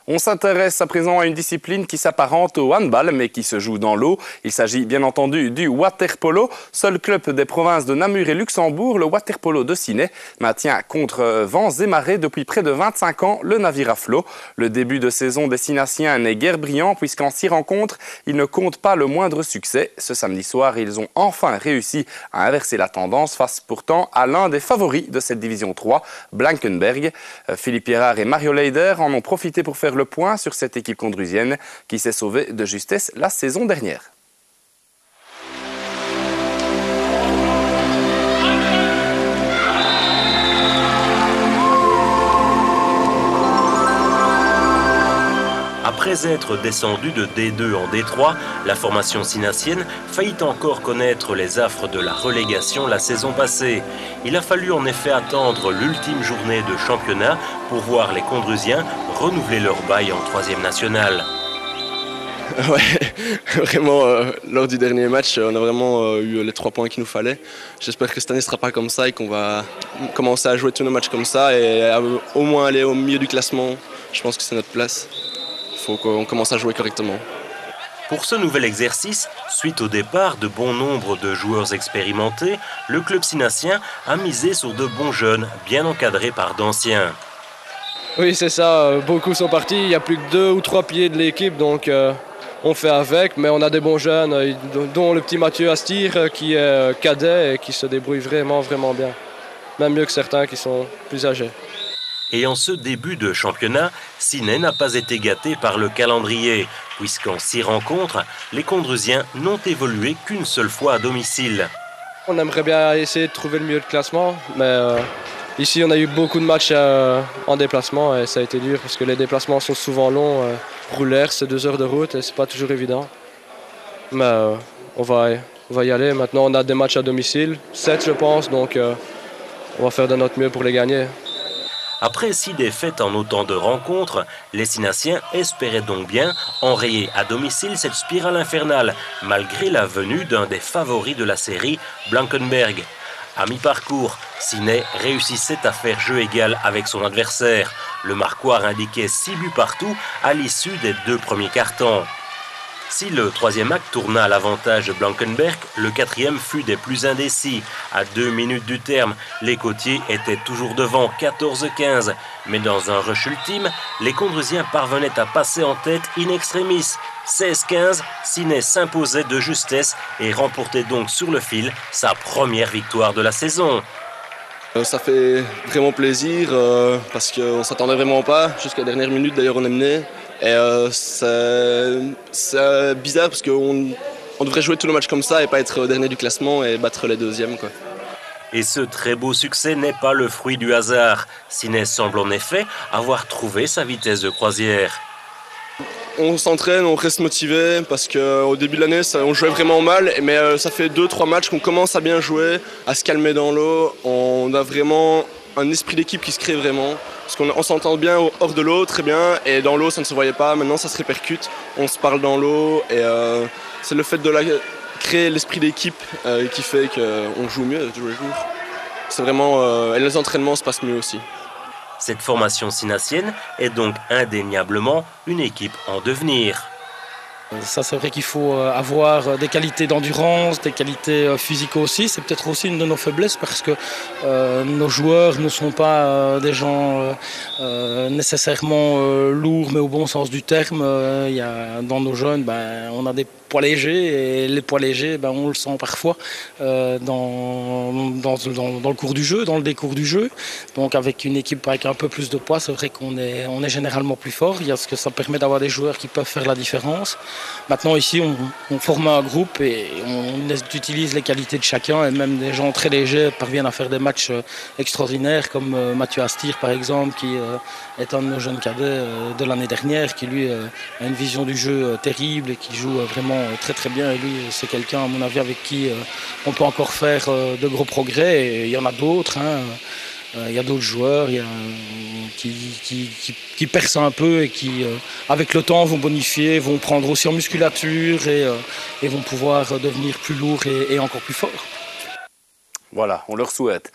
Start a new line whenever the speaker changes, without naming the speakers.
On s'intéresse à présent à une discipline qui s'apparente au handball, mais qui se joue dans l'eau. Il s'agit bien entendu du waterpolo. Seul club des provinces de Namur et Luxembourg, le waterpolo de Ciney maintient contre vents et marées depuis près de 25 ans le navire à flot. Le début de saison des Cinassiens n'est guère brillant puisqu'en 6 rencontres, ils ne comptent pas le moindre succès. Ce samedi soir, ils ont enfin réussi à inverser la tendance face pourtant à l'un des favoris de cette division 3, Blankenberg. Philippe Pierrard et Mario Leider en ont profité pour faire le point sur cette équipe condrusienne qui s'est sauvée de justesse la saison dernière.
Après être descendue de D2 en D3, la formation cinassienne faillit encore connaître les affres de la relégation la saison passée. Il a fallu en effet attendre l'ultime journée de championnat pour voir les Condrusiens renouveler leur bail en 3e nationale.
Ouais, vraiment, lors du dernier match, on a vraiment eu les 3 points qu'il nous fallait. J'espère que cette année ne sera pas comme ça et qu'on va commencer à jouer tous nos matchs comme ça et au moins aller au milieu du classement. Je pense que c'est notre place. Il faut qu'on commence à jouer correctement.
Pour ce nouvel exercice, suite au départ de bon nombre de joueurs expérimentés, le club cinassien a misé sur de bons jeunes, bien encadrés par d'anciens.
Oui, c'est ça. Beaucoup sont partis. Il n'y a plus que 2 ou 3 piliers de l'équipe, donc on fait avec. Mais on a des bons jeunes, dont le petit Mathieu Astir, qui est cadet et qui se débrouille vraiment, vraiment bien. Même mieux que certains qui sont plus âgés.
Et en ce début de championnat, Ciney n'a pas été gâté par le calendrier, puisqu'en 6 rencontres, les Condrusiens n'ont évolué qu'une seule fois à domicile.
On aimerait bien essayer de trouver le milieu de classement, mais ici on a eu beaucoup de matchs en déplacement et ça a été dur parce que les déplacements sont souvent longs. Roulers, c'est 2 heures de route et c'est pas toujours évident. Mais on va y aller. Maintenant on a des matchs à domicile, 7 je pense, donc on va faire de notre mieux pour les gagner.
Après 6 défaites en autant de rencontres, les Cinassiens espéraient donc bien enrayer à domicile cette spirale infernale, malgré la venue d'un des favoris de la série, Blankenberg. À mi-parcours, Ciney réussissait à faire jeu égal avec son adversaire. Le marquoir indiquait 6 buts partout à l'issue des 2 premiers quarts-temps. Si le 3e acte tourna à l'avantage de Blankenberg, le 4e fut des plus indécis. À 2 minutes du terme, les côtiers étaient toujours devant 14-15. Mais dans un rush ultime, les Condrusiens parvenaient à passer en tête in extremis. 16-15, Ciney s'imposait de justesse et remportait donc sur le fil sa première victoire de la saison.
Ça fait vraiment plaisir parce qu'on ne s'attendait vraiment pas. Jusqu'à la dernière minute, d'ailleurs, on est mené. Et c'est bizarre parce qu'on devrait jouer tous nos matchs comme ça et pas être dernier du classement et battre les 2e, quoi.
Et ce très beau succès n'est pas le fruit du hasard. Ciney semble en effet avoir trouvé sa vitesse de croisière.
On s'entraîne, on reste motivé parce qu'au début de l'année, on jouait vraiment mal. Mais ça fait 2-3 matchs qu'on commence à bien jouer, à se calmer dans l'eau. On a vraiment un esprit d'équipe qui se crée vraiment. Parce qu'on s'entend bien hors de l'eau, très bien, et dans l'eau, ça ne se voyait pas. Maintenant, ça se répercute. On se parle dans l'eau, et c'est le fait de créer l'esprit d'équipe qui fait qu'on joue mieux tous les jours. C'est vraiment... et les entraînements se passent mieux aussi.
Cette formation cinassienne est donc indéniablement une équipe en devenir.
Ça, c'est vrai qu'il faut avoir des qualités d'endurance, des qualités physiques aussi. C'est peut-être aussi une de nos faiblesses parce que nos joueurs ne sont pas des gens nécessairement lourds, mais au bon sens du terme. Dans nos jeunes, on a des poids légers et les poids légers, on le sent parfois dans le cours du jeu, dans le décours du jeu. Donc avec une équipe avec un peu plus de poids, c'est vrai qu'on est généralement plus fort. Il y a ce que ça permet d'avoir des joueurs qui peuvent faire la différence. Maintenant ici, on forme un groupe et on utilise les qualités de chacun et même des gens très légers parviennent à faire des matchs extraordinaires comme Mathieu Astir par exemple qui est un de nos jeunes cadets de l'année dernière qui lui a une vision du jeu terrible et qui joue vraiment très très bien et lui c'est quelqu'un à mon avis avec qui on peut encore faire de gros progrès et il y en a d'autres. Il y a d'autres joueurs qui percent un peu et qui, avec le temps, vont bonifier, vont prendre aussi en musculature et vont pouvoir devenir plus lourds et encore plus forts.
Voilà, on leur souhaite.